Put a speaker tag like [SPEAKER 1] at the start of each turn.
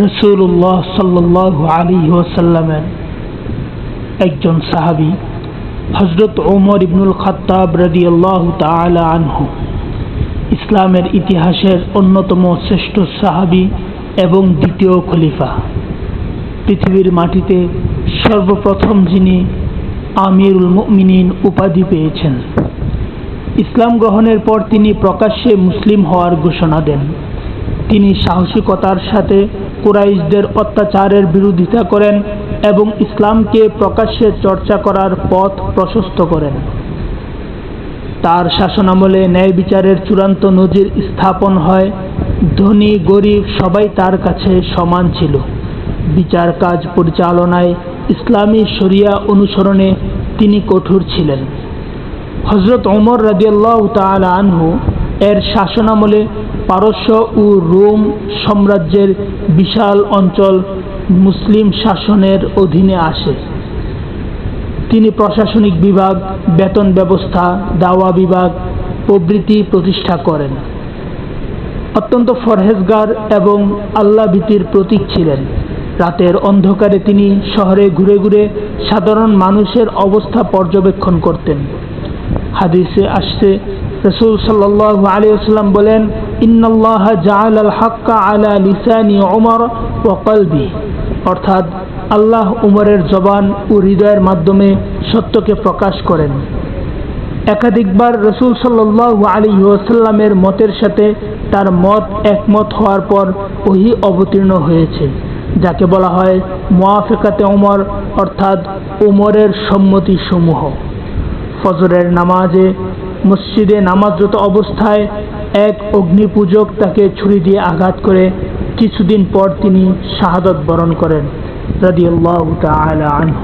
[SPEAKER 1] রাসূলুল্লাহ সাল্লাল্লাহু আলাইহি ওয়াসাল্লামের একজন সাহাবী হযরত ওমর ইবনুল খাত্তাব রাদিয়াল্লাহু তাআলা আনহু ইসলামের ইতিহাসের অন্যতম শ্রেষ্ঠ সাহাবী এবং দ্বিতীয় খলিফা। পৃথিবীর মাটিতে সর্বপ্রথম যিনি আমিরুল মুমিনিন উপাধি পেয়েছেন। ইসলাম গ্রহণের পর তিনি প্রকাশ্যে মুসলিম হওয়ার ঘোষণা দেন। তিনি সাহসিকতার সাথে কুরাইশদের অত্যাচারের বিরোধিতা করেন এবং ইসলামকে প্রকাশ্যে চর্চা করার পথ প্রশস্ত করেন। তার শাসনামলে ন্যায় বিচারের চূড়ান্ত নজির স্থাপন হয়। ধনী গরিব সবাই তার কাছে সমান ছিল। বিচার কাজ পরিচালনায় ইসলামী শরিয়া অনুসরণে তিনি কঠোর ছিলেন। হযরত ওমর রাদিয়াল্লাহু তাআলা আনহু এর শাসনামলে পারস্য ও রোম সাম্রাজ্যের বিশাল অঞ্চল মুসলিম শাসনের অধীনে আসে। তিনি প্রশাসনিক বিভাগ, বেতন ব্যবস্থা, দাওয়া বিভাগ প্রভৃতি প্রতিষ্ঠা করেন। অত্যন্ত পরহেজগার এবং আল্লাহ ভীতির প্রতীক ছিলেন। রাতের অন্ধকারে তিনি শহরে ঘুরে ঘুরে সাধারণ মানুষের অবস্থা পর্যবেক্ষণ করতেন। হাদিসে আসছে, রাসূল সাল্লাল্লাহু আলাইহি ওয়াসাল্লাম বলেন, ইন্নাল্লাহা জাআলাল হাক্কা আলা লিসানি ওমর ওয়া কলবি, অর্থাৎ আল্লাহ উমরের জবান ও হৃদয়ের মাধ্যমে সত্যকে প্রকাশ করেন। একাধিকবার রাসূল সাল্লাল্লাহু আলাইহি ওয়াসাল্লামের মতের সাথে তার মত একমত হওয়ার পর ওহী অবতীর্ণ হয়েছে, যাকে বলা হয় মুওয়াফাকাতে ওমর, অর্থাৎ ওমরের সম্মতি সমূহ। ফজরের নামাজে মসজিদে নামাজরত অবস্থায় এক অগ্নিপূজক তাকে ছুরি দিয়ে আঘাত করে কিছুদিন পর তিনি শাহাদত বরণ করেন রাদিয়াল্লাহু তাআলা আনহু।